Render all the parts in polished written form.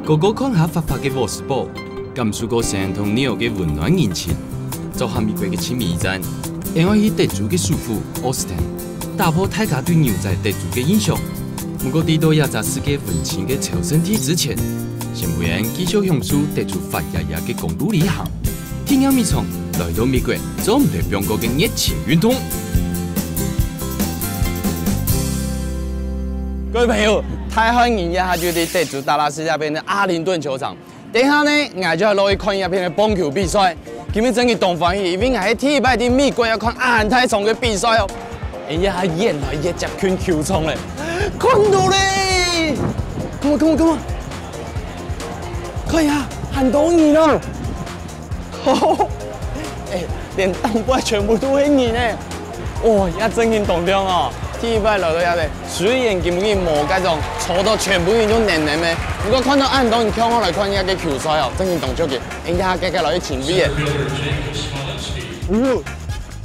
哥哥看下发嘅沃斯堡，感受过山同纽嘅温暖人情，做下美国嘅亲密战，另外去德州嘅首府奥斯汀，打破大家对牛仔德州嘅印象。不过，伫到亚扎世界温情嘅朝圣地之前，先不然继续享受德州发热热嘅公路旅行，体验米从来到美国做唔对中国嘅热情运动。各位朋友，太欢迎一下就伫德州达拉斯那边的阿灵顿球场。等下呢，我就要落去看一边的棒球比赛。今日真係动翻去，因為我喺第一擺喺美國要看亞太場嘅比賽哦。哎呀，演來一隻圈球場咧，看到咧，come on，看下，很多人啊！哎，連當擺全部都係人咧，哇，一真係動聽哦。第一擺來到遐咧，雖然根本冇嗰種坐到全部人都黏黏嘅，不過看到按到人跳我來看遐個球賽哦，真係動足嘅，人家家家來去前邊嘅。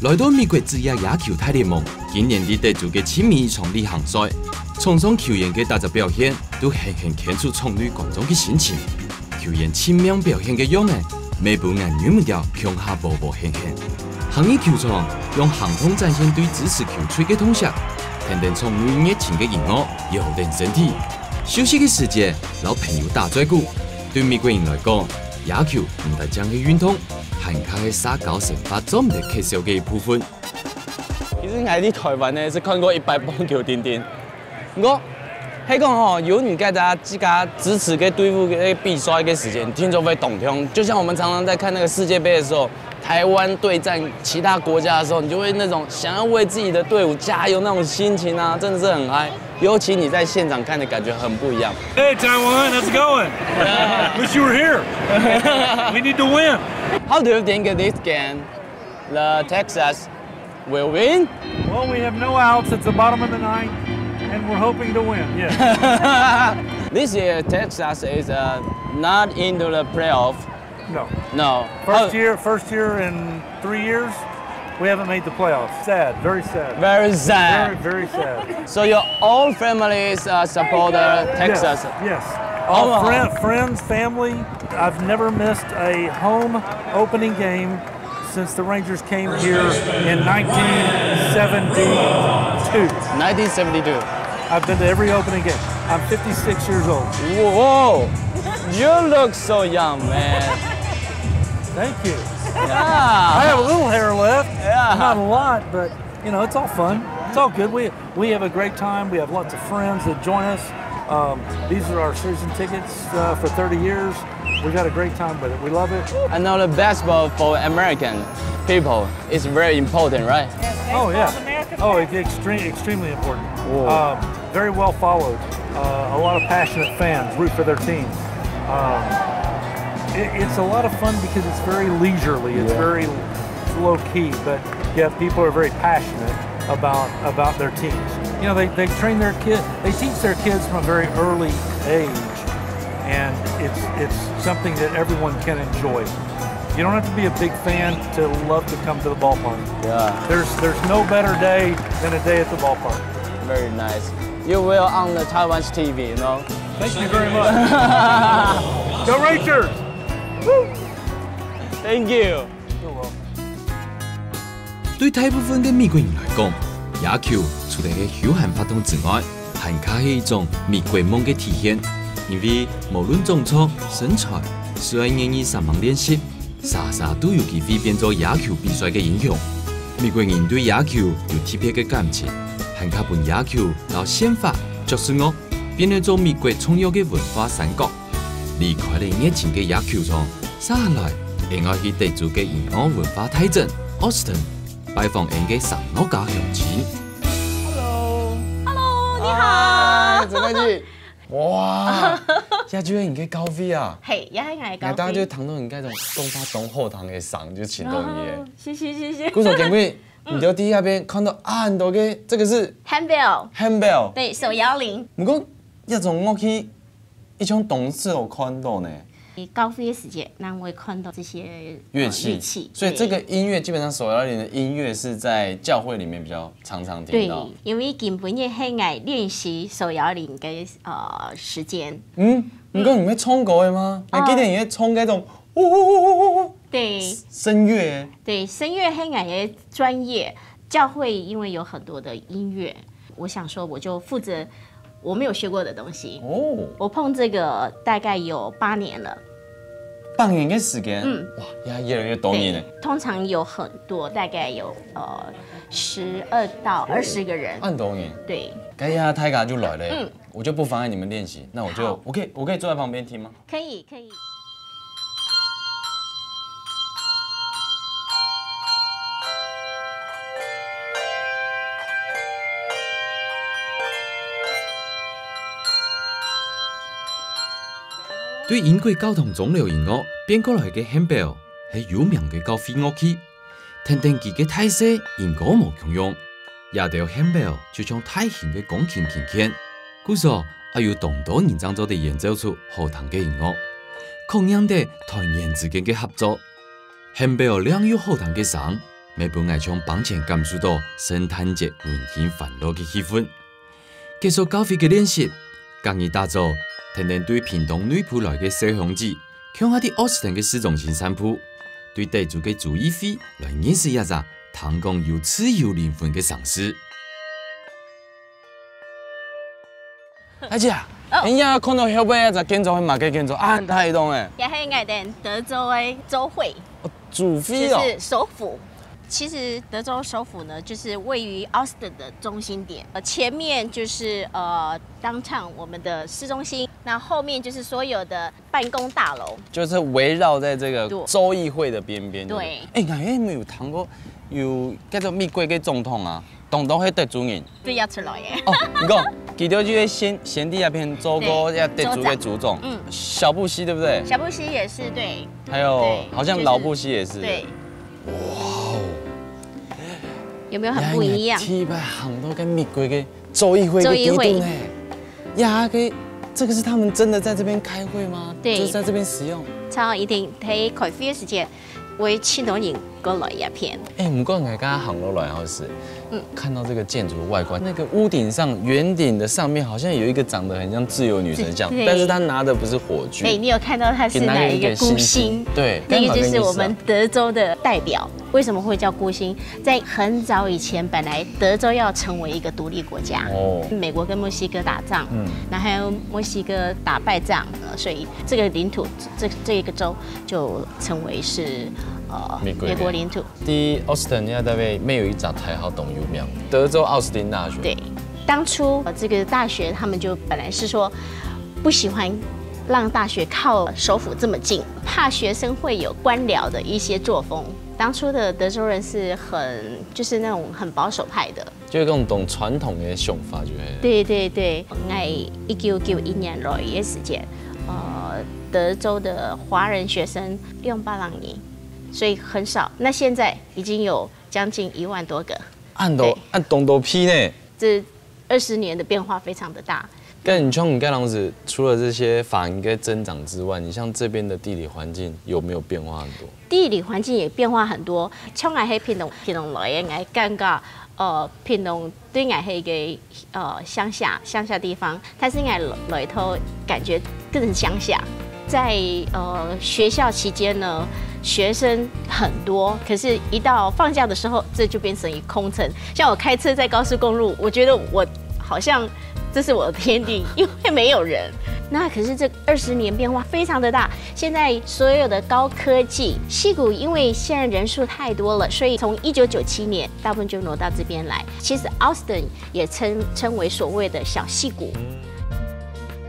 來到美國職業野球大聯盟，今年喺德州嘅親密場例行賽，場上球員嘅打雜表現都輕輕牽出場內觀眾嘅心情。球員親命表現嘅樣呢，每部眼遠目掉向下步步輕輕。行業球場用行動展現對支持球隊嘅痛惜。聽聽從內熱情嘅音樂，悠人身體。休息嘅時節，老朋友打嘴鼓。對美國人來講，野球唔單止係運動，還係社交生活中唔得缺少嘅一部分。其實我喺台灣呢是看過100棒球電影，我係講哦，有你大家自家支持嘅隊伍嘅比賽嘅時間，聽就會動聽。就像我們常常在看那個世界盃的時候。台灣對戰其他國家的時候，你就會那種想要為自己的隊伍加油那種心情啊，真的是很嗨。尤其你在現場看的感覺很不一樣。Hey Taiwan, how's it going? Wish you were here. We need to win. How do you think this game, the Texas will win? Well, we have no outs. It's the bottom of the ninth, and we're hoping to win. Yes. This year, Texas is not into the playoff. No. No. First year in 3 years, we haven't made the playoffs. Sad, very sad. Very sad. Very, very sad. So your whole family support Texas? Yes. All friends, family. I've never missed a home opening game since the Rangers came here in 1972. 1972. I've been to every opening game. I'm 56 years old. Whoa! You look so young, man. Thank you. Yeah. I have a little hair left. Yeah. Not a lot, but you know, it's all fun. It's all good. We have a great time. We have lots of friends that join us. These are our season tickets for 30 years. We got a great time with it. We love it. I know the basketball for American people is very important, right? Oh yeah. Oh, it's extremely important. Very well followed. A lot of passionate fans root for their team. It's a lot of fun because it's very leisurely. It's very low key, but yeah, people are very passionate about their teams. You know, they train their kids. They teach their kids from a very early age, and it's something that everyone can enjoy. You don't have to be a big fan to love to come to the ballpark. Yeah. There's no better day than a day at the ballpark. Very nice. You will on the Taiwan's TV, you know. Thank you very much. Go Rangers! Thank you. 對大部分嘅美國人來講，野球除了係休閒活動之外，還係一種美國夢嘅體現。因為無論種族、身材，雖然願意上網練習，啥都有機會變做野球比賽嘅英雄。美國人對野球有特別嘅感情，還係本野球到憲法、爵士樂，變成做美國重要嘅文化山角。離開了熱情嘅野球場，接下來另外去德州嘅銀行文化大鎮奧斯汀拜訪人嘅上老家鄉親。Hello， 你好。陳貴志，哇！一朝人嘅高飛啊！係，一係我高飛。大家就談到人家種東巴東後堂嘅上就請到你嘅。謝謝。故手前輩，你就第一邊看到很多嘅，這個是 handbell。對，手搖鈴。不過一種樂器，一種動詞我看到呢。高飞的时间，那会看到这些乐器，所以这个音乐基本上手摇铃的音乐是在教会里面比较常听到。对，因为根本也很爱练习手摇铃的时间。不过你会冲过的吗？你记得你会冲那种呜对声乐。对，声乐很爱的专业。教会因为有很多的音乐，我想说我就负责我没有学过的东西。哦，我碰这个大概有8年了。8年的时间，哇，越来越多年了。通常有很多，大概有12到20个人。很多年。对。该呀，泰嘎就来了。我就不妨碍你们练习，那我可以坐在旁边听吗？可以。对英国教堂中流音乐变过来嘅 handbell 係有名嘅高飞樂器，聽佢嘅態勢應該冇共用，也條 handbell 就像大型嘅鋼琴琴鍵，故所還有當多人創作地演奏出好聽嘅音樂，同樣地團員之間嘅合作 ，handbell 兩有好聽嘅聲，每本愛從幫前感受到聖誕節溫馨歡樂嘅氣氛。結束高飛嘅練習，更易打造。天天對屏東女僕來嘅小鄉子，向下啲奧斯汀嘅市中心散步，對地主嘅注意會來認識一下彈鋼有刺有靈魂嘅嘗試。阿姐啊，你呀看到後背一隻建築係乜嘅建築啊？太凍誒！也係我哋德州的州會，主飛哦，就是首府。其实德州首府呢，就是位于奥斯汀的中心点，前面就是downtown 我们的市中心，那后面就是所有的办公大楼，就是围绕在这个州议会的边边。对，我没有谈过有叫做美国嘅总统啊，总统系得主人。对，要出来耶。哦，你讲，记得就是先帝那边州过要得主嘅主总，小布希对不对？小布希也是对。还有好像老布希也是。对。哇哦！有没有很不一样？700行都跟美国的州议会的地段呢？呀，这个是他们真的在这边开会吗？对，就是在这边使用。超一定睇開飛嘅時間，會千多人過來一片。不過我剛剛行落來好是，看到這個建築的外觀，那個屋頂上圓頂的上面好像有一個長得很像自由女神像，但是她拿的不是火炬。你有看到它是哪一個孤星？對，那個就是我們德州的代表。為什麼會叫孤星？在很早以前，本來德州要成為一個獨立國家，美國跟墨西哥打仗，然後還有墨西哥打敗仗，所以這個領土，這個州就成為是美國領土。第奧斯汀要大概沒有一座台好懂有名，德州奧斯汀大學。對，當初這個大學他們就本來是說不喜歡讓大學靠首府這麼近，怕學生會有官僚的一些作風。當初的德州人是就是那種很保守派的，就是那種傳統的想法，就係。對對對，喺1991年來嘅時間，德州的華人學生200人，所以很少。那現在已經有將近1萬多個。按東批呢？這20年的變化非常的大。跟你像你蓋郎子，除了這些法銀嘅增長之外，你像這邊的地理環境有沒有變化很多？地理環境也變化很多。像我喺屏東來嘅，我感覺屏東對我係個鄉下地方，但是我來頭感覺更鄉下。在學校期間呢，學生很多，可是一到放假的時候，這就變成一空城。像我開車在高速公路，我覺得我好像這是我的天地，因為沒有人。那可是這20年變化非常的大，現在所有的高科技，矽谷因為現在人數太多了，所以從1997年大部分就挪到這邊來。其實奧斯汀也稱為所謂的小矽谷。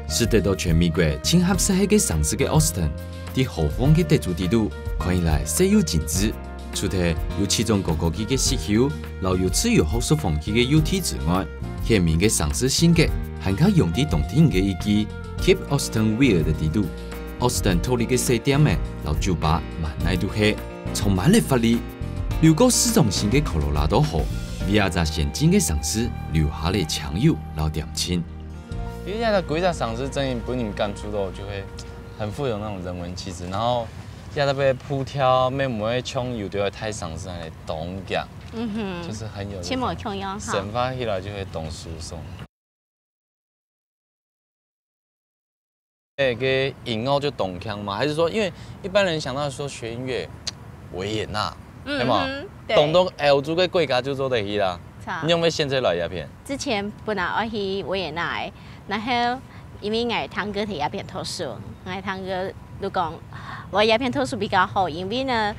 是得到全美國最合適嘅城市嘅奧斯汀，啲豪華嘅地主地度看起來色有精緻，除咗有其中各個級嘅石油，留有自由學術風氣嘅 UT 之外，顯明嘅城市性格，還靠用啲當地人嘅意見 ，keep Austin real 嘅地度。奧斯汀土地嘅細點嘅，留酒吧、萬奈都係充滿了活力。流過市中心嘅科羅拉多河，為亞扎先進嘅城市留下了強有老點情。其實現在幾隻城市真係本人感觸到就會很富有那种人文气质，然后亚特别扑跳，妹妹冲有的太上山的动感，就是很有亲某穷样哈，神发起来就会懂输送。给引乐就懂腔吗？还是说，因为一般人想到说学音乐，维也纳，对吗？懂到欧洲嘅国家就做得起啦。你有没有现在来鸦片？之前本来我去维也纳的，然后因为我堂哥提鸦片投诉，我堂哥就讲我鸦片投诉比较好，因为呢，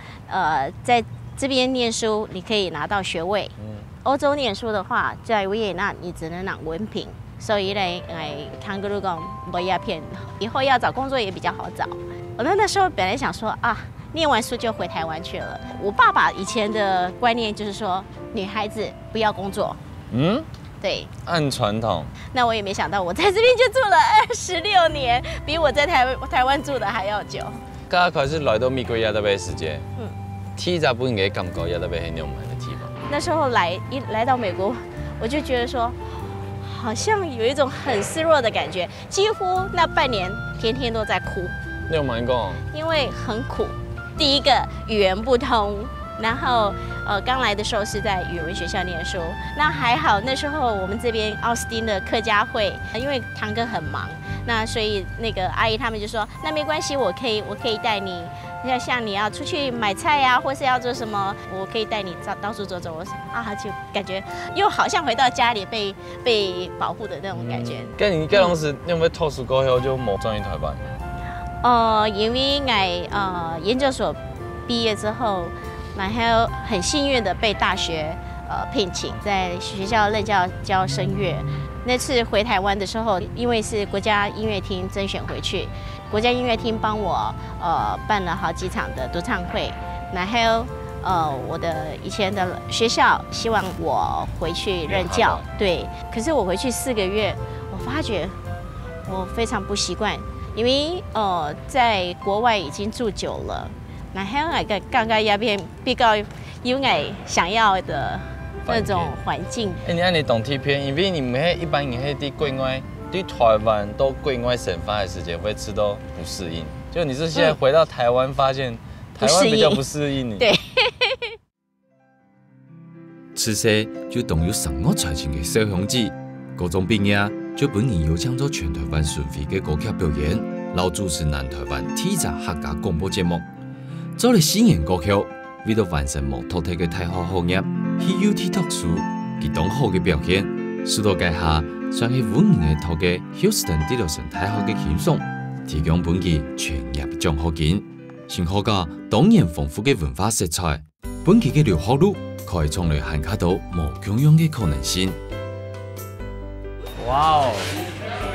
在这边念书你可以拿到学位，欧洲念书的话，在维也纳你只能拿文凭。所以呢，堂哥就讲没鸦片，以后要找工作也比较好找。我那时候本来想说啊，念完书就回台湾去了。我爸爸以前的观念就是说，女孩子不要工作。对，按传统。那我也没想到，我在这边就住了26年，比我在台湾住的还要久。刚开始来到美国亚特别时间，体在不应该感觉亚特别很浪漫的地方。那时候来到美国，我就觉得说，好像有一种很失落的感觉，几乎那半年天天都在哭。你有蛮讲？因为很苦，第一个语言不通，然后刚来的时候是在语文学校念书，那还好那时候我们这边奥斯汀的客家会，因为堂哥很忙，那所以那个阿姨他们就说，那没关系，我可以带你。像你要出去买菜呀，或是要做什么，我可以带你到处走走。我就感觉又好像回到家里被保护的那种感觉。跟你当时你有没有透视过后就冇转去台湾？因为我研究所毕业之后，然后很幸运的被大学聘请，在学校任教声乐。那次回台湾的时候，因为是国家音乐厅甄选回去，国家音乐厅帮我办了好几场的独唱会，然后我的以前的学校希望我回去任教，对，可是我回去4个月，我发觉我非常不习惯，因为在国外已经住久了，然后刚刚那边比较有我想要的那种环境。你按你懂贴片，因为你们一般你对国外、对台湾都国外生发的时间会吃到不适应。就你是现在回到台湾，发现台湾比较不适应你。对。此时就动有上我财前的小兄弟，高中毕业就本年邀请咗全台湾巡回嘅歌曲表演，老主持南台湾体杂客家广播节目，做了4年歌曲。为了完成莫托特嘅大学学业，HUT 读书，佢当好嘅表现，许多界下算係5年嘅頭嘅 Houston 迪羅森大學嘅輕鬆，提供本期全業獎學金，幸好個當然豐富嘅文化色彩，本期嘅留學路可以從來涵蓋到無窮樣嘅可能性。哇哦！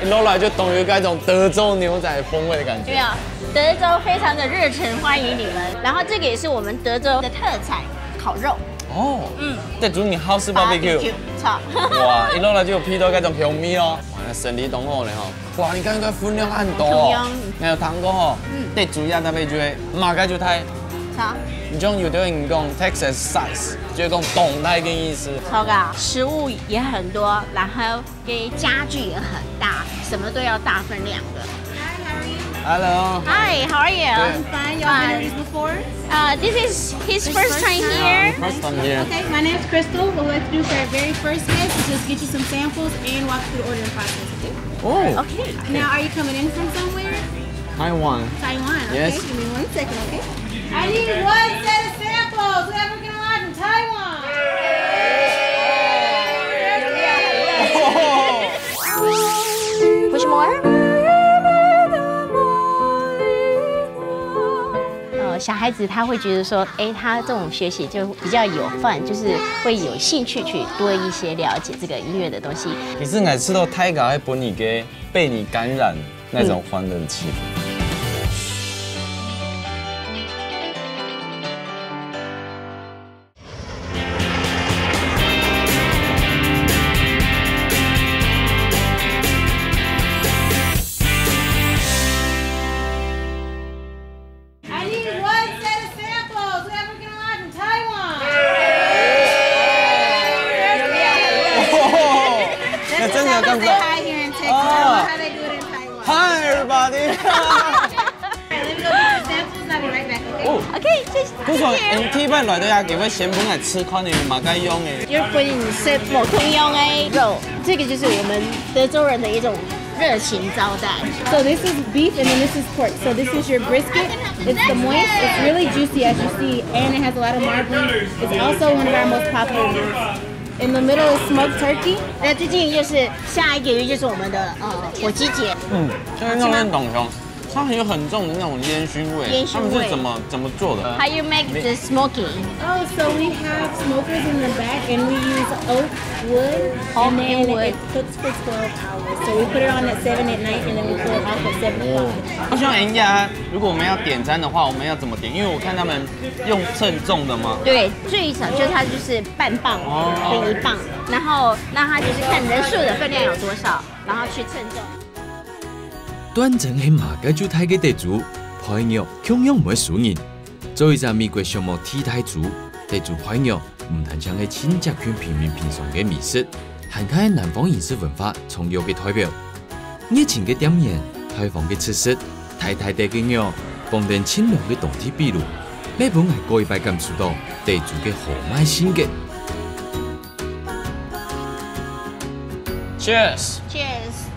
一路來就懂有嗰種德州牛仔風味的感覺。對啊，德州非常的熱忱歡迎你們。然後這個也是我們德州的特產，烤肉。哦，在煮你 house barbecue。錯。哇，一路來就有批到嗰種香味哦。哇，那生理懂我咧吼。哇，你看個分量很多哦。還有糖果吼，在煮呀那邊就會馬個就太。錯。你種有的人講 Texas size，就講動態嘅意思。錯噶，食物也很多，然後給家具也很大，什麼都要大分量的。Hello. Hi, how are you? I'm fine. Y'all been here before? This is his first time here. First time here. Okay, my name's Crystal. What we like to do for our very first guest is just get you some samples and walk through the ordering process, okay? Oh. Okay. Now, are you coming in from somewhere? Taiwan. Taiwan, okay? Yes. Give me 1 second, okay? I need 1 set of samples. Whoever can arrive from Taiwan. Push more. 小孩子他会觉得说，他这种学习就比较有范，就是会有兴趣去多一些了解这个音乐的东西。其实我吃到太高，会把你给被你感染那种欢乐的气氛。Say hi here in Texas. I don't know how they do it in Taiwan. Hi everybody. 哦 OK， 谢谢。不错，天班内底也叫我先本来吃款的嘛该用的。就是不仅是某通用的肉，这个就是我们德州人的一种热情招待。 So this is beef and then this is pork. So this is your brisket. It's the moist. It's really juicy as you see, and it has a lot of marbling. It's also one of our most popular meats. In the middle is smoked turkey. 那最近就是下一个月就是我们的火鸡节，就是那种懂熊，它很有很重的那种烟熏味。烟熏味他们是怎么做的？ How you make the smoking? Oh, so we have smokers in the back, and we use oak wood, Oak and then and wood. it cooks for 12 hours. So we put it on at 7 at night, and then we pull it off at 7 o'clock. 我想问一下，如果我们要点餐的话，我们要怎么点？因为我看他们用称重的嘛。对，最少就是它就是半磅跟1磅，然后那它就是看人数的分量有多少，然后去称重。端正係馬街主泰嘅地主，配肉同樣唔會輸人。作為一個美國項目替代族，地主配肉唔單止係親戚圈平民平常嘅美食，還係南方飲食文化重要嘅代表。熱情嘅點燃，開放嘅設施，大大地嘅肉，放定清涼嘅冬天秘魯，呢本係過一百感受到地主嘅豪邁性格。Cheers！ Cheers，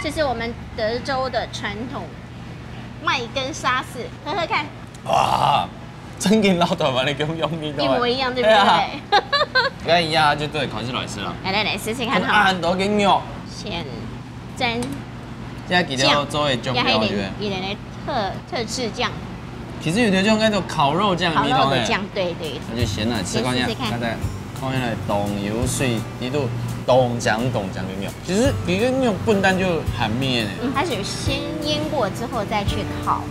这是我们德州的传统麦根沙士，喝喝看，哇，真跟老台湾的咁用味道，一模一样，对不对啊对？跟一样就对，考试来吃了。来试试看很哈。很多嘅肉，先沾现在记得做的酱加料，一点的特制酱，其实有的种那种烤肉酱，烤你懂诶？肉的酱，对对。那就咸了，吃看下，先试试看看在看下来冻油水，呢度冻酱嘅肉，其实比个那种笨蛋就含面诶。它是先腌过之后再去烤，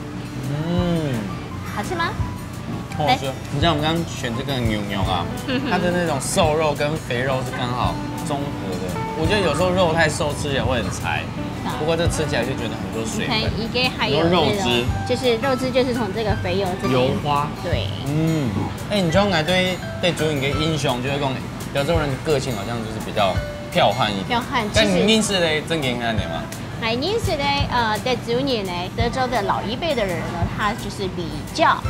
好吃吗？好吃。你像我们刚刚选这个牛啊，它的那种瘦肉跟肥肉是刚好中和的。我觉得有时候肉太瘦吃起来会很柴，不过这吃起来就觉得很多水分。一个还有肉汁，就是肉汁就是从这个肥油这边油花。对。你像来对主人的印象就是讲德州人的个性好像就是比较剽悍一点。剽悍，但你认识的正经汉的吗？认识的在主年呢，德州的老一辈的人呢，他就是比较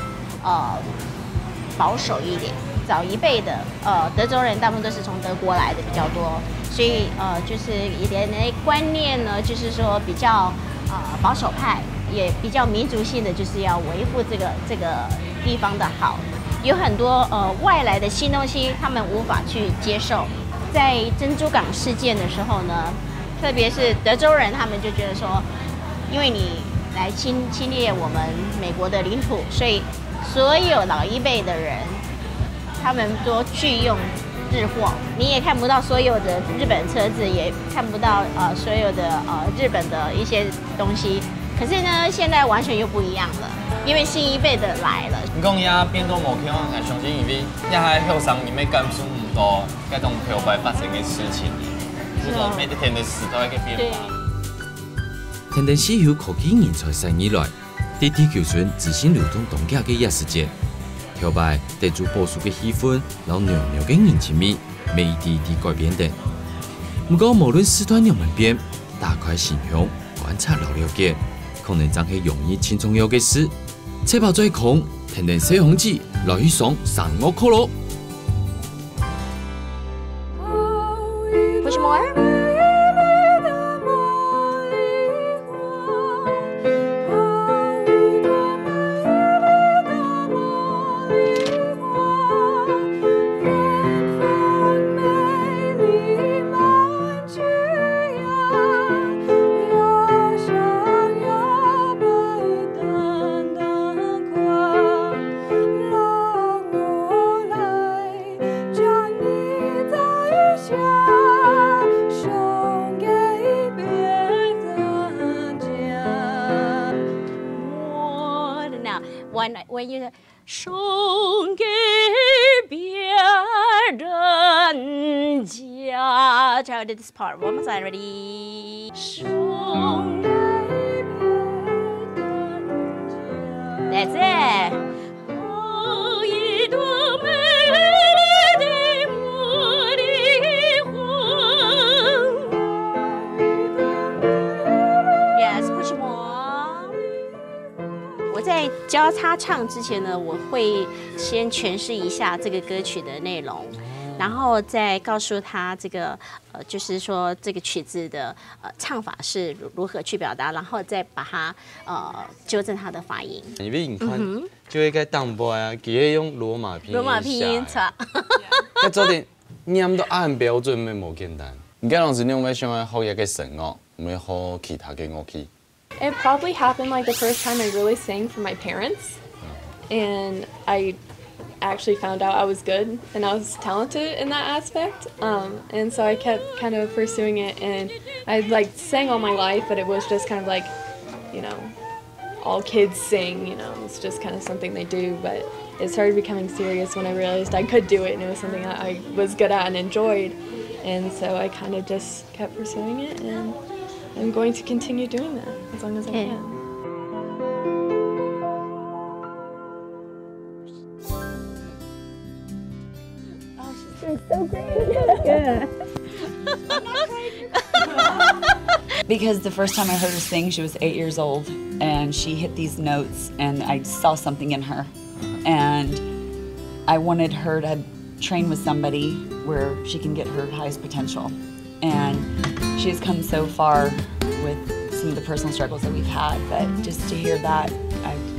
保守一点。早一辈的德州人大部分都是从德国来的比较多，所以就是一点的观念呢，就是说比较保守派，也比较民族性的，就是要维护这个地方的好。有很多外来的新东西，他们无法去接受。在珍珠港事件的时候呢，特别是德州人，他们就觉得说，因为你来侵略我们美国的领土，所以所有老一辈的人，他们都拒用日货，你也看不到所有的日本车子，也看不到所有的日本的一些东西。可是呢，现在完全又不一样了，因为新一辈的来了。你讲呀，变多无可能，相信因为呀，喺后上你们感受唔到嗰种漂白发生嘅事情，就是每一天的事都喺个变化。天天西游科技人才生以来，在地球村自行流动东家嘅夜时间，漂白地主保守嘅气氛，让娘娘嘅人情味，每一滴滴改变的。不过无论时段有门变，打开心胸，观察老了解，可能真係容易轻松有嘅事。车跑最空，天天洗红机，来去上3-5颗咯。Push more. When you 送给别人家 Try to do this part. One more time. Ready? 送给别人家 That's it. 一朵美丽的茉莉花 Yes, push more. 我在教他唱之前呢，我会先诠释一下这个歌曲的内容。然后再告诉他这个就是说这个曲子的唱法是如何去表达，然后再把它纠正他的发音。因为你看，就会该当播啊，其实用罗马拼音。罗马拼音错。那做点念都按标准没冇简单。你讲老师，你有冇想要学一个神乐，唔要学其他嘅乐器？ It probably happened like the first time I really sang for my parents, and I actually found out I was good and I was talented in that aspect, and so I kept kind of pursuing it, and I like sang all my life, but it was just kind of like, you know, all kids sing, you know, it's just kind of something they do, but it started becoming serious when I realized I could do it and it was something that I was good at and enjoyed, and so I kind of just kept pursuing it, and I'm going to continue doing that as long as I can. So great. Good. Because the first time I heard her sing, she was 8 years old, and she hit these notes, and I saw something in her. And I wanted her to train with somebody where she can get her highest potential. And she has come so far with some of the personal struggles that we've had, but just to hear that,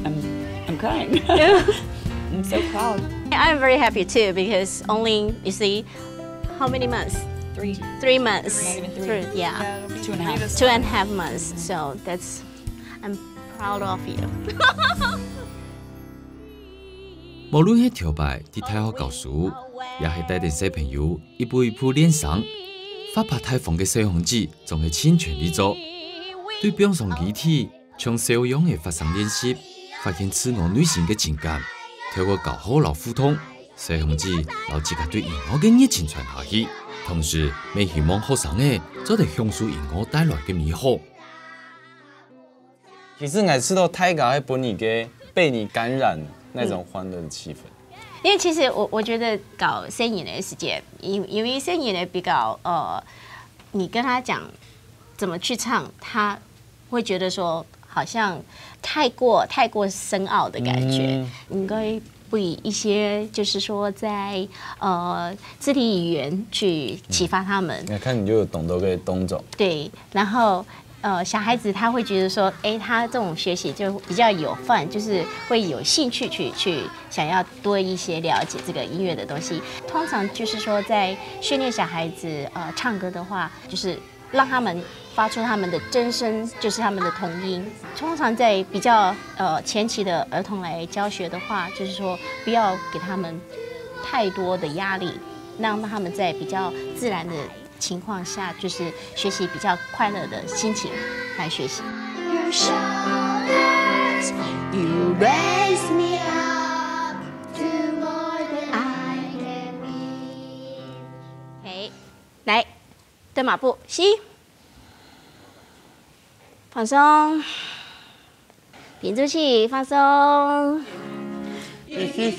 I'm crying. I'm so proud. I'm very happy too because only, you see, how many months? 3 months. Not even three. Yeah. 2.5. 2.5 months. So that's, I'm proud of you. 無論係跳擺、佇大學教書，也係帶領小朋友一步一步練上。發拍太放嘅小紅子，仲係盡全力做。對表上議題，從小樣嘅發生練習，發現自我內心嘅情感。透過教學老互動，小紅子讓自家對音樂嘅熱情傳下去，同時未希望學生嘅做得享受音樂帶來嘅美好。其實我知道太高會把你給被你感染那種歡樂的氣氛。因為其實我覺得搞聲演的時間，因為聲演的比較你跟他講怎麼去唱，他會覺得說好像太過深奧的感覺，應該比一些就是說在肢體語言去啟發他們。你看你就有懂得個動作。對，然後小孩子他會覺得說，哎，他這種學習就比較有fun，就是會有興趣去想要多一些了解這個音樂的東西。通常就是說在訓練小孩子唱歌的話，就是讓他們發出他們的真聲，就是他們的童音。通常在比較前期的兒童來教學的話，就是說不要給他們太多的壓力，讓他們在比較自然的情況下，就是學習比較快樂的心情來學習。來，對馬步，吸，放鬆，屏住氣，放鬆。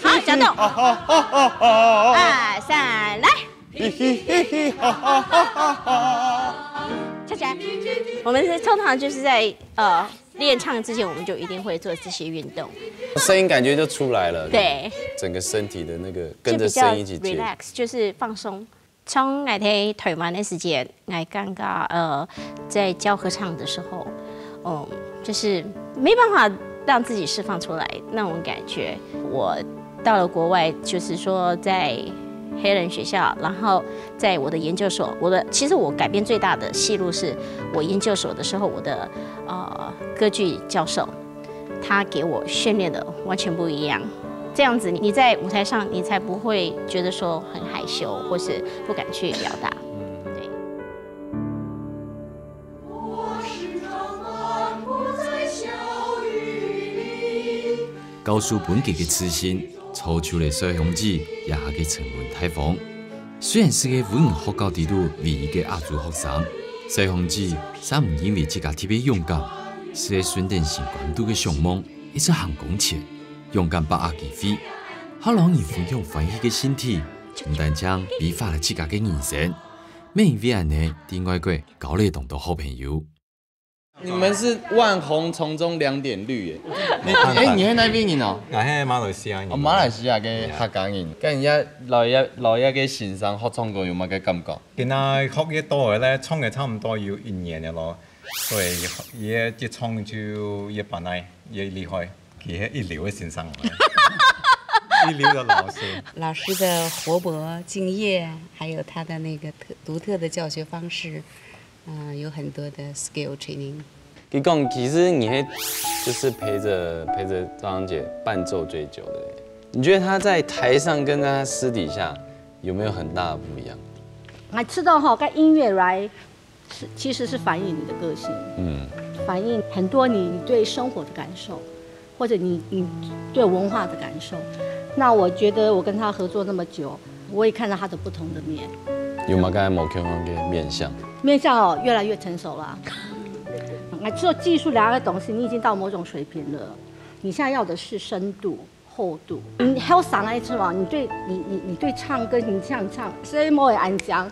好，腳動。2、3，來。跳起來！我們通常就是在練唱之前，我們就一定會做這些運動，聲音感覺就出來了。對，整個身體的那個跟着聲音一起接 relax， 就是放鬆。從我喺台灣的時間，我剛剛在教合唱的時候，就是沒辦法讓自己釋放出來那種感覺。我到了國外，就是說在黑人學校，然後在我的研究所，其實我改變最大的戲路是我研究所的時候，我的歌劇教授，他給我訓練的完全不一樣。這樣子你在舞台上，你才不會覺得說很害羞，或是不敢去表達。對。教書本季嘅自信，操出嚟小兄子也嘅沉穩大方。雖然是個文學校地度唯一嘅亞洲學生，小兄子卻唔因為自家特別勇敢，是個順定新關渡嘅向夢，一直行公前。勇敢把握機會，好讓人分享歡喜嘅身體，唔單將美化了自家嘅人生，每因為安尼，喺外國交嚟同到好朋友。你们是万红丛中两点绿耶！你喺哪邊人哦？我喺馬來西亞人。哦，馬來西亞嘅客家人，跟人家來嘅線上學唱歌有乜嘅感覺？見啊學嘢多嘅咧，唱嘅差唔多要1年嘅咯，所以也一唱就也本來也厲害，佢係一流嘅先生，一流的老師。老師的活潑敬業，還有他的那個獨特的教學方式，有很多的 skill training。佢講其實你係就是陪着趙陽姐伴奏最久的，你覺得她在台上跟她私底下有沒有很大的不一樣？我知道哈，跟音樂來其實是反映你的個性，反映很多你對生活的感受，或者你對文化的感受。那我覺得我跟他合作那麼久，我也看到他的不同的面。有冇剛才某 Q 嘅面相？面相哦，越來越成熟了。我做技術兩個東西，你已經到某種水平了。你現在要的是深度、厚度。你還有上來一次嘛？你對唱歌，你像唱，所以莫也安講，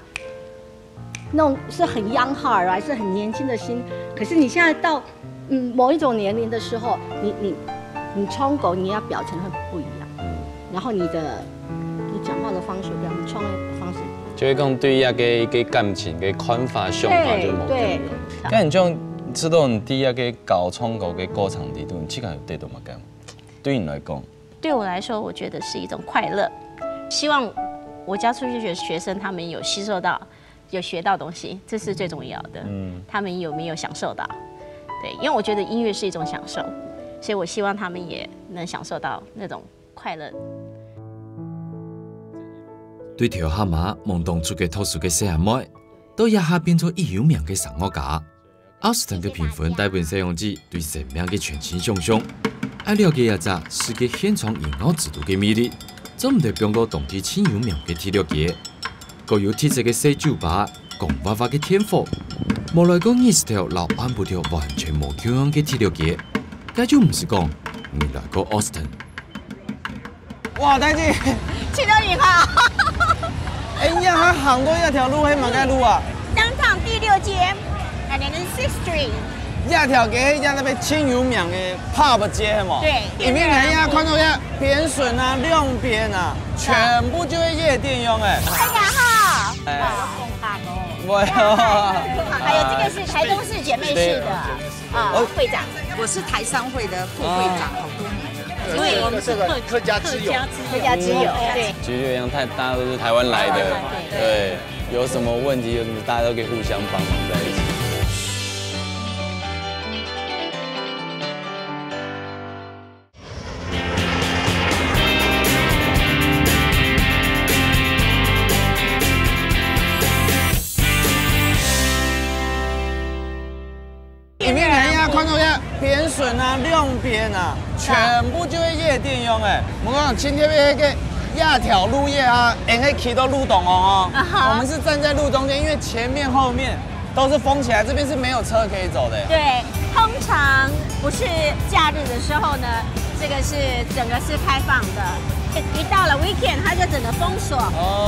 那種是很 young heart 啊，是很年輕的心。可是你現在到某一種年齡的時候，你唱歌你要表情會不一樣。然後你講話的方式，你唱的方式。就會講對一個感情嘅看法、想法就冇咁樣。咁你將知道你第一個搞唱歌嘅過程裡度，你自己有得到乜感？對你來講？對我來說，我覺得是一種快樂。希望我教出去的學生，他們有吸收到、有學到東西，這是最重要的。他們有沒有享受到？對，因為我覺得音樂是一種享受，所以我希望他們也能享受到那種快樂。對條蛤蟆夢當初嘅特殊嘅細阿妹，到一下變咗一有名嘅神樂家。Austin 嘅評分帶俾細樣子對生命嘅全新想象，愛了解一隻世界現場音樂制度嘅魅力，就唔得變過當地千有名嘅體育節，各有特色嘅小酒吧，講娃娃嘅天賦，無來講20條老闆不條完全無教養嘅體育節，這就唔是講你來過 Austin。哇，大姐，請到你好。哎呀，他行過一條路係乜嘅路啊？當場第6街。And then Sixth Street， 一條街，一那邊千有名嘅 pub 街係冇？對。裡面睇看到一扁筍啊、亮邊啊，全部就係夜店用哎。大家好。沒有。還有這個是台東市姐妹市的會長，我是台商會的副會長，好多年了。對，我們是客家之友。客家之友，對。其實一樣，大家都是台灣來的，對，有什麼問題，大家都可以互相幫忙在一起。裡面睇下，看到一扁筍啊、亮邊啊，全部就係夜店用誒。我講今天那個亞條路夜啊，可以騎到路洞哦。我們是站在路中間，因為前面後面都是封起來，這邊是沒有車可以走的。對，通常不是假日的時候呢，這個是整個是開放的。一到了 weekend， 它就整個封鎖，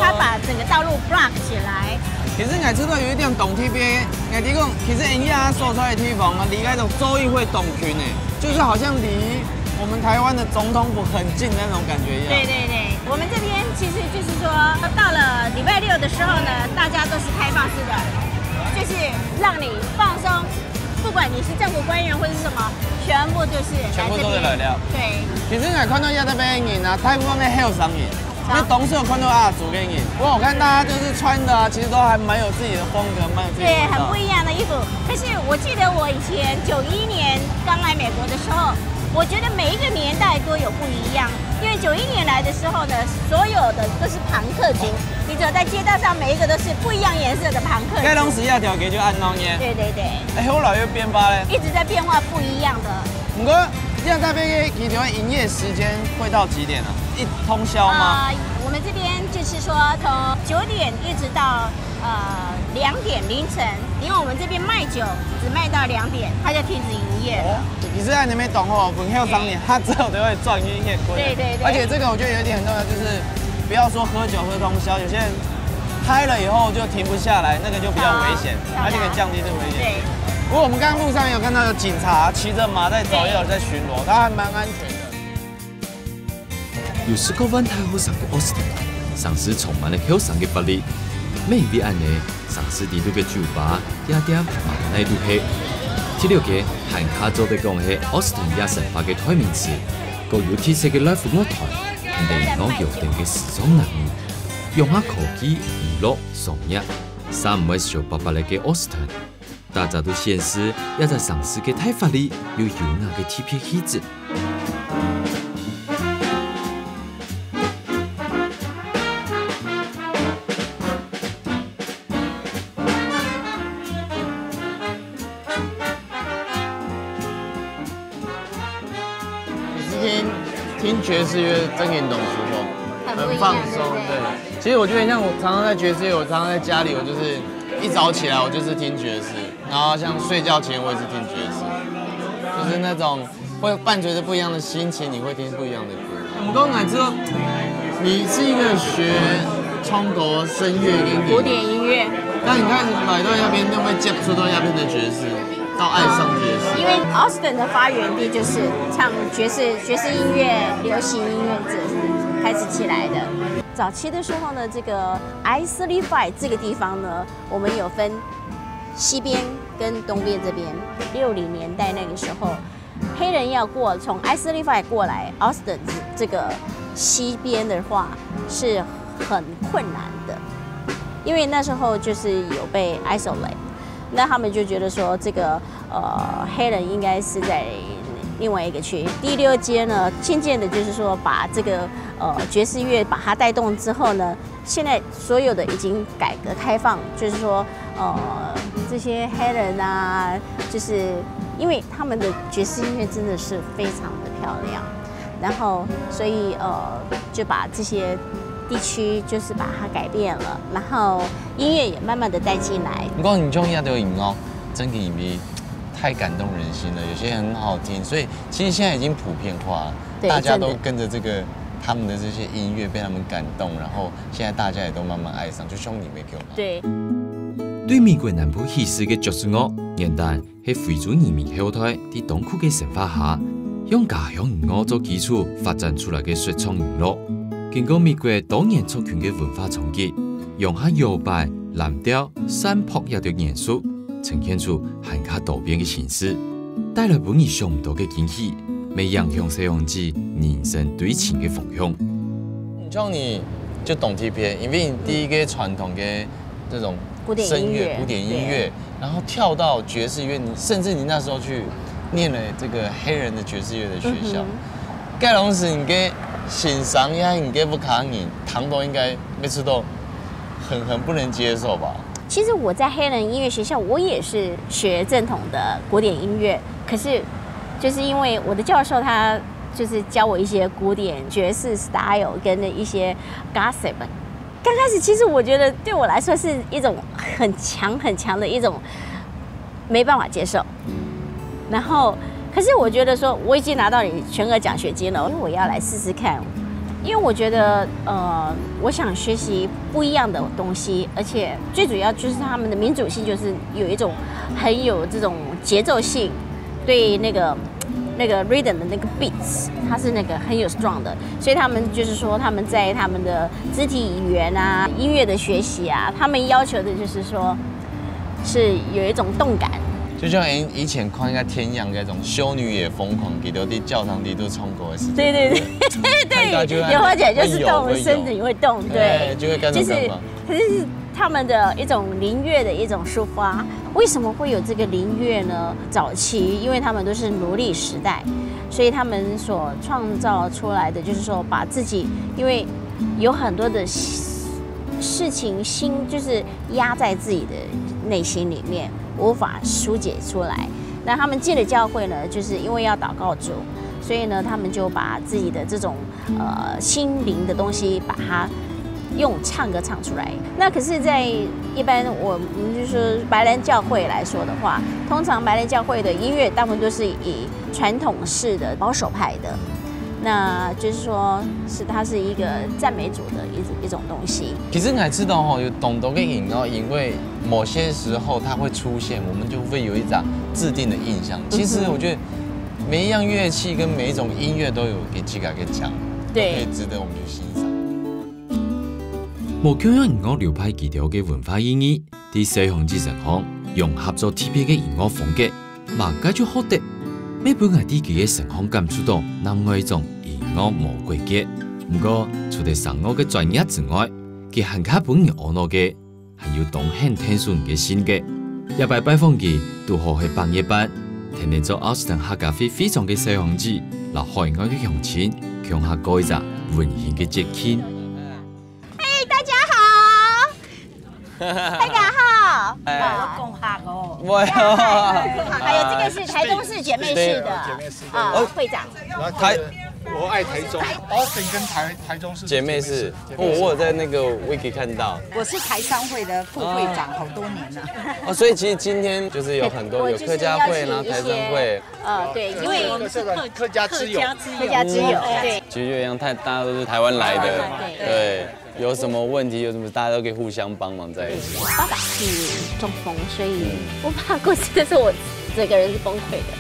它把整個道路 block 起來。其實我知道有一點東區邊，我哋講其實人家所在的地方啊，離嗰種州議會東區呢，就是好像離我們台灣的總統府很近的那種感覺一樣。對對對，我們這邊其實就是說，到了禮拜6的時候呢，大家都是開放式的，就是讓你放鬆，不管你是政府官員或是什麼，全部都是來了。對。其實我看到一大邊人啊，大部分係後生人。因為董事有看到啊，主給你。不過我看大家就是穿的啊，其實都還蠻有自己的風格，蠻有自己的。對，很不一樣的衣服。可是我記得我以前91年剛來美國的時候，我覺得每一個年代都有不一樣。因為91年來的時候呢，所有的都是龐克族，你走在街道上，每一個都是不一樣顏色的龐克族。該當時一條街就按當年。對對對。哎，後來又變化嘞。一直在變化不一樣的。不過，這樣大概你覺得營業時間會到幾點呢？一通宵嗎？我們這邊就是說從9點一直到2點凌晨，因為我們這邊賣酒只賣到2點，它就停止營業了。你是在那邊懂哦，本票商店它之後都會賺一點貴。對對對。而且這個我覺得有一點很重要，就是不要說喝酒喝通宵，有些人开了以后就停不下来，那个就比较危险，它就可以降低这个危险性。不过我们刚刚路上有看到有警察骑着马在走，也有在巡逻，它还蛮安全的。有4個灣太好上嘅 Austin， 上司充滿了囂張嘅活力。每日按呢，上司地度嘅酒吧點點慢來度去。第6個韓卡做的講係 Austin 也神化嘅代名詞，個有特色嘅 live 樂團，令我搖定嘅時裝男兒，用下科技娛樂商業，3位小爸爸嚟嘅 Austin。大家都顯示，也在上司嘅睇法裏有優雅嘅特別氣質。听爵士乐真给你懂舒服，很放松。对，其实我觉得像我常常在爵士乐，我常常在家里，我就是一早起来我就是听爵士，然后像睡觉前我也是听爵士，就是那种会伴随着不一样的心情，你会听不一样的歌。我们刚才知道你是一个学中国声乐跟古典音乐，那你开始来到那边，就会接触到那边的爵士。到爱上爵士，因为 Austin 的发源地就是唱爵士音乐、流行音乐这是开始起来的。早期的时候呢，这个 I-35 这个地方呢，我们有分西边跟东边这边。60年代那个时候，黑人要从 I-35 过来 Austin 这个西边的话是很困难的，因为那时候就是有被 isolate。那他们就觉得说，这个黑人应该是在另外一个区。第6街呢，渐渐的就是说把这个爵士乐把它带动之后呢，现在所有的已经改革开放，就是说这些黑人啊，就是因为他们的爵士音乐真的是非常的漂亮，然后所以就把这些地区就是把它改变了，然后音乐也慢慢的带进来。不过你中亚的音乐真的太感动人心了，有些很好听，所以其实现在已经普遍化了，大家都跟着这个他们的这些音乐被他们感动，然后现在大家也都慢慢爱上，就兄弟妹叫嘛。对。对美國南部戲式嘅爵士樂，年代係非洲移民後代喺東區嘅神化下，用家鄉音樂做基礎發展出來嘅說唱音樂。經過美國多年族群嘅文化衝擊，用下搖擺、藍調、山坡一啲元素，呈現出韓卡多變嘅形式，帶來本意想唔到嘅驚喜，未影響西洋之人生對情嘅方向。像你就懂 TPA， 因為你第一個傳統嘅這種聲樂、古典音樂，然後跳到爵士樂，甚至你那時候去念了這個黑人的爵士樂的學校，蓋龍時你嘅欣賞呀，你嘅不卡你，糖都應該每次都很不能接受吧？其實我在黑人音樂學校，我也是學正統的古典音樂，可是就是因為我的教授他就是教我一些古典爵士 style 跟一些 gossip。剛開始其實我覺得對我來說是一種很強的一種沒辦法接受，然後可是我覺得說我已經拿到你全額獎學金了，因為我要來試試看，因為我覺得我想學習不一樣的東西，而且最主要就是他們的民主性，就是有一種很有這種節奏性，對那個 rhythm 的那個 beats， 它是那個很有 strong 的，所以他們就是說他們在他們的肢體語言啊、音樂的學習啊，他們要求的就是說是有一種動感。就像以前看那天陽那種修女也瘋狂，給到啲教堂啲都衝過的事情。對對對對，有或者就是動，身體會動，對，就會跟着幹嘛？可是他們的一種靈樂的一種抒發。為什麼會有這個靈樂呢？早期因為他們都是奴隸時代，所以他們所創造出來的就是說，把自己因為有很多的事情心就是壓在自己的內心裡面，無法疏解出來。那他們進了教會呢，就是因為要禱告主，所以呢，他們就把自己的這種心靈的東西，把它用唱歌唱出來。那可是，在一般我們就是白人教會來說的話，通常白人教會的音樂大部分都是以傳統式的保守派的，那就是说它是一个赞美主的一种东西。其实我知道哦，有懂得跟饮哦，因为某些时候它会出现，我们就会有一种制定的印象。其实我觉得每一样乐器跟每一种音乐都有给自己给讲，对，可以值得我们去欣赏。无教养音乐流派基调嘅文化意义，喺西方之城行融合咗特別嘅音樂風格，嘛解決好得。每本係啲嘅城行感觸到另外一種音樂無規格。不過除咗上樂嘅專業之外，佢還卡本嘅學樂嘅，還有懂很天順嘅性格。一擺拜訪佢，都好去半夜班，聽你做奧斯頓客家非常嘅西方子，嗱海外嘅鄉親，強下過一隻溫馨嘅節慶。大家好，我共下哦，还有这个是台中市姐妹市的会长。我爱台中 ，Austin 跟台中市姐妹市，我有在那个 wiki 看到。我是台商会的副会长，好多年了。哦，所以其实今天就是有很多有客家会，然后台商会。对，因为我们是客家之友，对。其实就一样，大家都是台湾来的，对。有什么问题，有什么大家都可以互相帮忙在一起。爸爸是中风，所以我爸过世的时候，我整个人是崩溃的，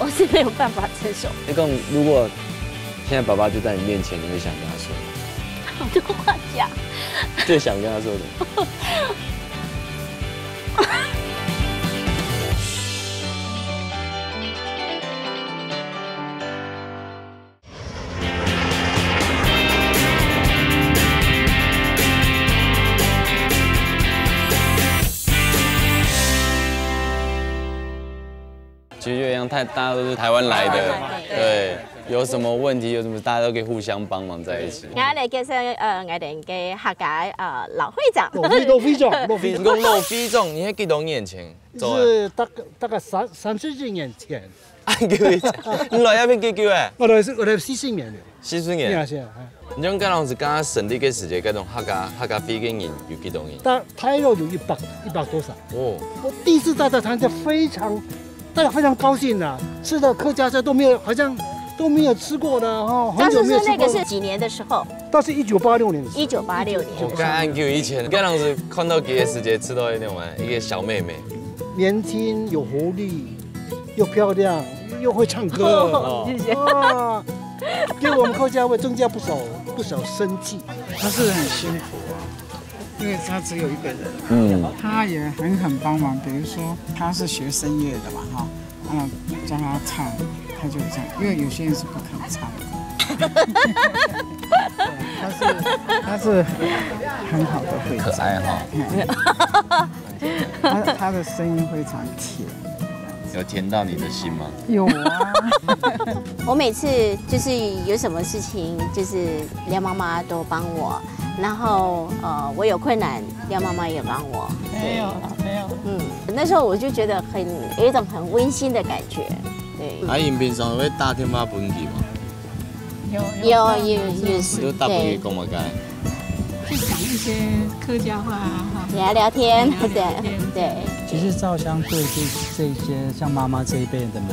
我是没有办法承受。那个如果现在爸爸就在你面前，你会想跟他说好多话讲，最想跟他说的。其实就一样，大家都是台湾来的，对。有什么问题，有什么大家都可以互相帮忙在一起。我哋介紹我哋嘅客家老會長。老會長，你係幾多年前？是大概30幾年前。你來一邊幾久誒？我哋40年了。40年。你講嗰陣時，剛成立嘅時間，嗰種客家會嘅人有幾多人？大約有100多少。哦。我第一次在這參加，大家非常高興啊！吃的客家菜都沒有，好像都沒有吃過的哈。當時是那個是幾年的時候？那是1986年。1986年。我剛按 Q 以前，嗰陣時看到幾個時間吃到那種一個小妹妹，年輕有活力，又漂亮，又會唱歌。謝謝。給我們客家會增加不少生氣。他是很辛苦啊。因為他只有一個人，他也很幫忙。比如說他是學聲樂的嘛，哈，叫他唱，他就唱。因為有些人是不肯唱的。他是很好的會長，可愛哈。他的聲音非常甜。有甜到你的心嗎？有啊。我每次就是有什麼事情，就是廖媽媽都幫我。然後我有困難，廖媽媽也幫我。沒有。那時候我就覺得有一種很溫馨的感覺。對。阿影平常會打電話俾佢嗎？有。就打俾佢講乜嘅？就講一些客家話啊，聊天，對。其實照相對這些像媽媽這一輩的人，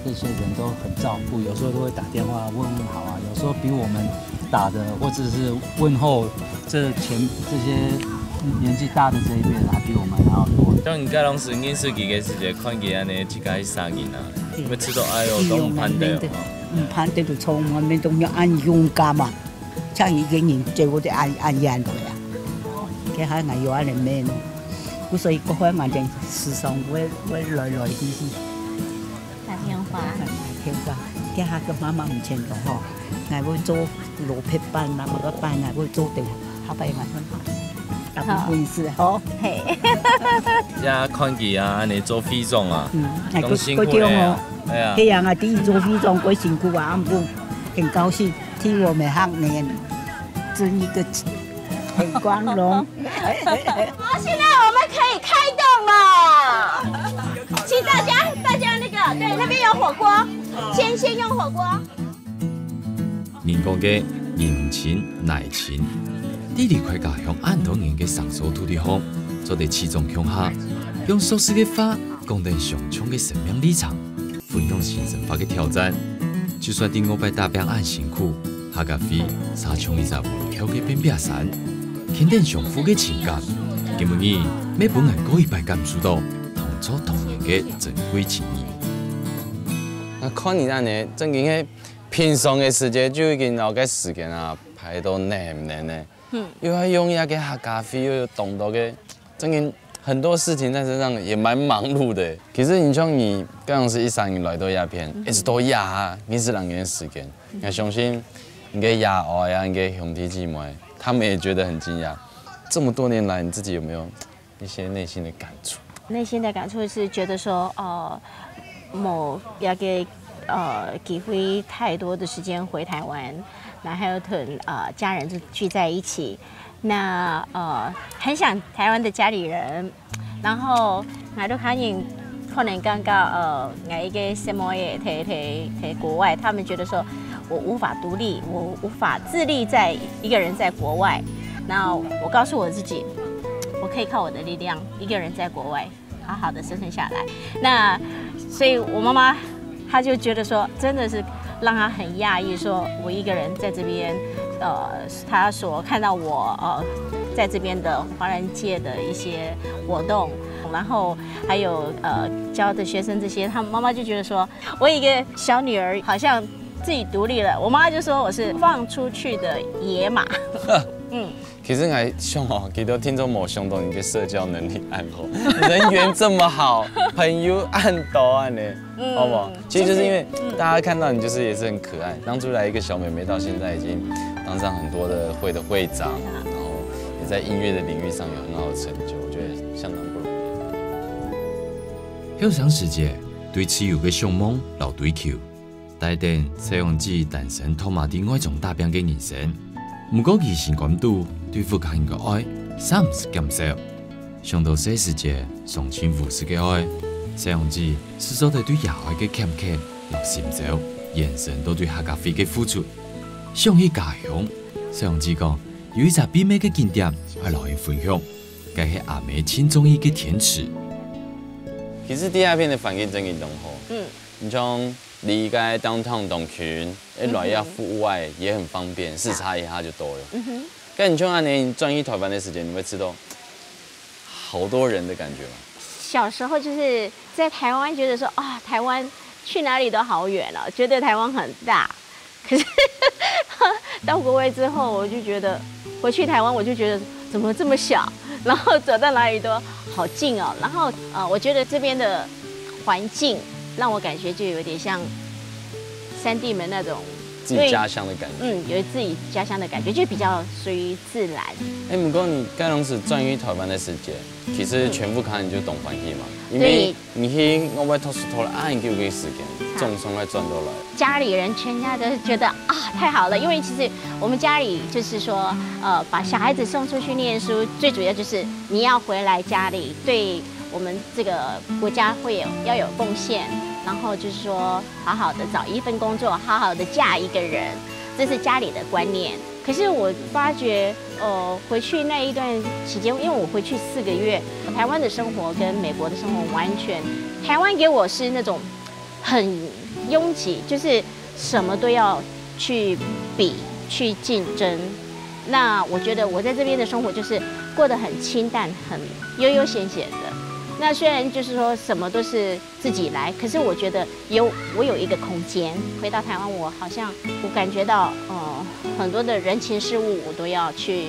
這些人都很照顧，有時候都會打電話問好啊，有時候比我們打的或者是問候這些年紀大的這一輩人，還比我們還要多。像你嗰陣時認識佢嘅時間，看佢安尼一家3人啊，要知道哎呦都唔攀得哦。唔攀得就從外面都要按勇敢嘛，像一個人最後就按人落呀，佢係硬要按人咩咯？所以各方面就時常會來去去。打電話。家下個媽媽唔清楚嗬，我會做羅皮班啊，某個班我會做掉，下邊我分特別會事嗬。係。而家看佢啊，你做會長啊，咁辛苦咧。係啊。佢啊，第一做會長佢辛苦啊，不過很高興替我們行年爭一個很光榮。好，現在我們可以開動了，請大家那個對，那邊有火鍋。先用火鍋。人講嘅人情奶情，地理快家向按多年嘅上所土地方，做在其中向下，用熟悉嘅話講定上衝嘅生命歷程，分享新生活嘅挑戰。就算伫500大兵按辛苦，客家飞325口嘅变变山，肯定上富嘅情感。今晡日要本人过100感受到同桌同行嘅珍贵情谊。那看你安尼，正经嘅平常嘅时间就已经有个时间啊排到难呢。又要用那个客家飞，又要动到个，正经很多事情在身上也蛮忙碌的。其实你像你刚刚是13年来到鸦片，一直都压20年的时间，我相信你嘅牙外啊，你嘅兄弟姐妹，他们也觉得很惊讶。这么多年来，你自己有没有一些内心的感触？内心的感触是觉得说，某一个机会太多的时间回台湾，然后还有跟家人就聚在一起，那很想台湾的家里人，然后我都看见可能刚刚我一个什么也在国外，他们觉得说我无法独立，我无法自立在一个人在国外，那我告诉我自己，我可以靠我的力量，一个人在国外好好的生存下来。那所以我妈妈她就觉得说，真的是让她很讶异，说我一个人在这边，她所看到我在这边的华人界的一些活动，然后还有教的学生这些，他们妈妈就觉得说我一个小女儿好像自己独立了。我妈就说我是放出去的野马。其实我想哦，其实听众冇想到你的社交能力安好，人缘这么好，朋友按多安呢，好不好？其实就是因为大家看到你就是也是很可爱，当初来一个小妹妹，到现在已经当上很多的会的会长，然后也在音乐的领域上有很好的成就，我觉得相当不容易。向上世界对自由嘅向往留追求，带定西洋子诞生托马蒂爱种大兵嘅人生。不过其情感度对付家人嘅爱，三唔是减少。想到这世界双亲父子嘅爱，西洋子是所在对野外嘅欠缺、落心照，眼神都对客家飞嘅付出。想起家乡，西洋子讲有一只美美嘅景点要留伊分享，该系阿妹亲中意嘅天池。其实第二片的环境真係良好，你像离开 downtown 东区，来要户外也很方便，视察一下就多了。跟你像安尼转移台湾的时间，你会知道好多人的感觉吗？小时候就是在台湾觉得说啊，台湾去哪里都好远了，觉得台湾很大。可是到国外之后，我就觉得回去台湾，我就觉得怎么这么小，然后走到哪里都好近哦。然后我觉得这边的环境让我感觉就有点像3地门那种自己家乡的感觉。有自己家乡的感觉，就比较属于自然。不过你刚刚是转移台湾的时间，其实全部看你就懂环境嘛，因为你去我外头是拖了按久嘅时间，总算来转到来。家里人全家都觉得啊太好了，因为其实我们家里就是说把小孩子送出去念书，最主要就是你要回来家里对我们这个国家要有贡献，然后就是说好好的找一份工作，好好的嫁一个人，这是家里的观念。可是我发觉，回去那一段期间，因为我回去4个月，台湾的生活跟美国的生活完全，台湾给我是那种很拥挤，就是什么都要去比、去竞争。那我觉得我在这边的生活就是过得很清淡、很悠悠闲闲的。那虽然就是说什么都是自己来，可是我觉得我有一个空间。回到台湾，我好像我感觉到很多的人情世物我都要去，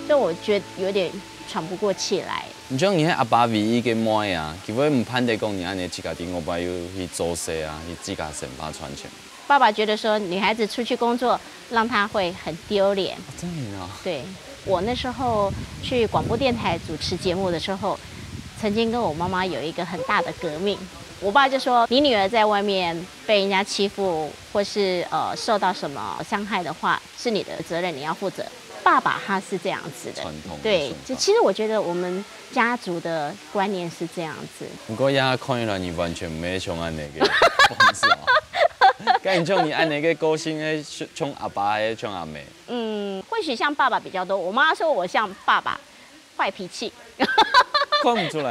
所以我觉得有点喘不过气来。你像你阿爸唯一嘅妹啊，基本唔盼得讲你安尼自家伫我爸要去做事啊，去自家神法传承。爸爸觉得说女孩子出去工作让她会很丢脸。真的啊？对，我那时候去广播电台主持节目的时候。曾经跟我妈妈有一个很大的革命，我爸就说：“你女儿在外面被人家欺负，或是受到什么伤害的话，是你的责任，你要负责。”爸爸他是这样子的，传统对，其实我觉得我们家族的观念是这样子。不过呀，看起来你完全没像安那个方式哦。跟你像你按那个个性的，像阿爸还是像阿妹？或许像爸爸比较多。我妈说我像爸爸，坏脾气。看不出来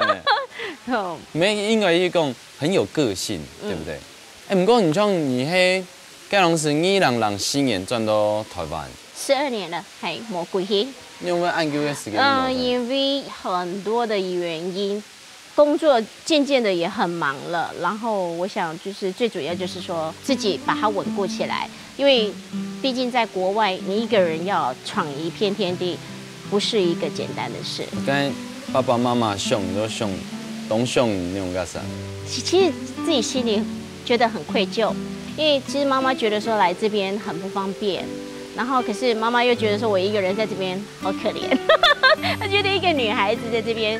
呢，没因为一种很有个性，对不对？不过你像你盖龙是2004年转到台湾，12年了，还没归去。你有没有按究的时间？因为很多的原因，工作渐渐的也很忙了。然后我想，就是最主要就是说自己把它稳固起来，因为毕竟在国外，你一个人要闯一片天地，不是一个简单的事。刚才爸爸妈妈凶都凶，东凶那种干啥？其实自己心里觉得很愧疚，因为其实妈妈觉得说来这边很不方便。然后，可是妈妈又觉得说，我一个人在这边好可怜。她觉得一个女孩子在这边，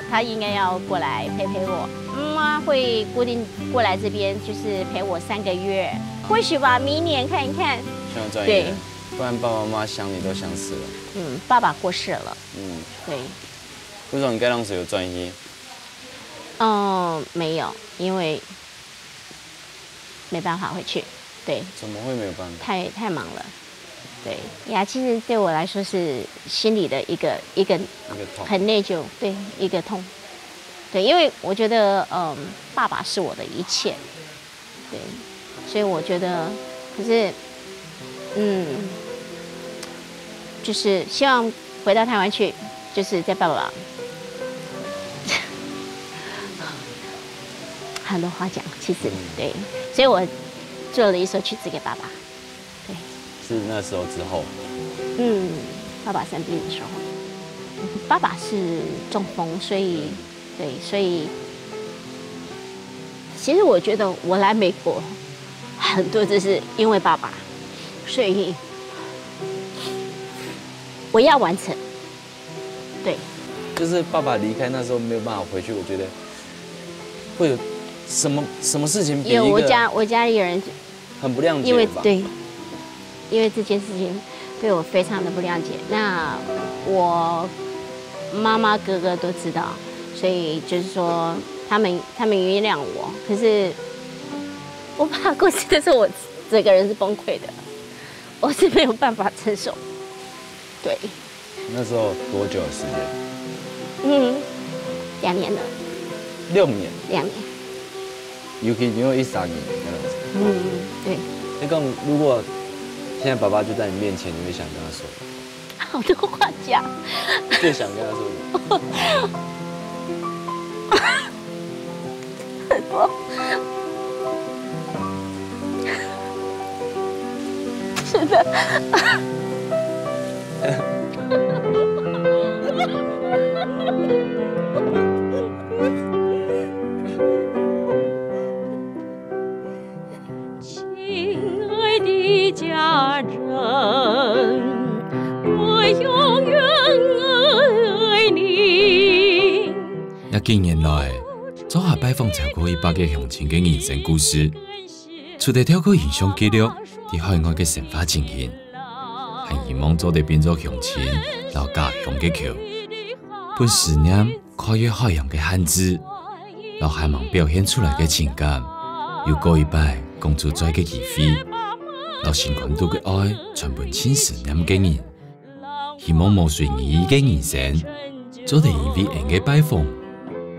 她应该要过来陪我。妈妈会固定过来这边，就是陪我3个月，或许吧，明年看一看。希望赚一点，不然爸爸妈妈想你都想死了。爸爸过世了。对。为什么你该当时有专一？没有，因为没办法回去。对。怎么会没有办法？太忙了。对呀，其实对我来说是心里的一个很内疚，对，一个痛，对，因为我觉得爸爸是我的一切，对，所以我觉得，可是就是希望回到台湾去，就是在爸爸很多话讲，其实对，所以我做了一首曲子给爸爸。是那时候之后，爸爸生病的时候，爸爸是中风，所以其实我觉得我来美国很多就是因为爸爸，所以我要完成，对，就是爸爸离开那时候没有办法回去，我觉得会有什么事情比一个我家里人很不谅解，因为这件事情对我非常的不谅解。那我妈妈哥哥都知道，所以就是说他们原谅我。可是我爸过世的时候，我整个人是崩溃的，我是没有办法承受。对。那时候多久的时间？2年了。6年。2年。尤其因为13年那样子。对。那个如果现在爸爸就在你面前，你会想跟他说好多话讲。最想跟他说很多。是的。亲爱的家人，我永远爱你。也近年来，做下拜访超过100个乡亲嘅人生故事，除了透过影像记录伫海外嘅神话情形，还希望做得变作乡亲老家乡嘅桥，把思念跨越海洋嘅汉字，老海望表现出来嘅情感，又过一摆讲出在嘅意味，老心宽度嘅爱传遍千思念嘅人，希望无随意嘅人生，做得因为人嘅拜访，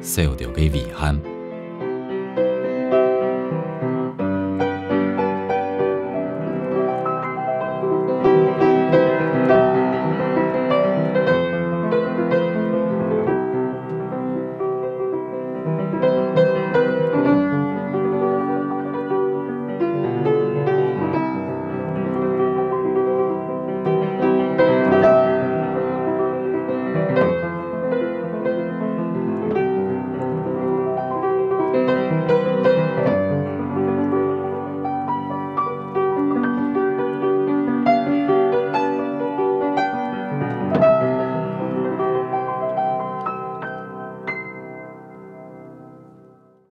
少掉嘅遗憾。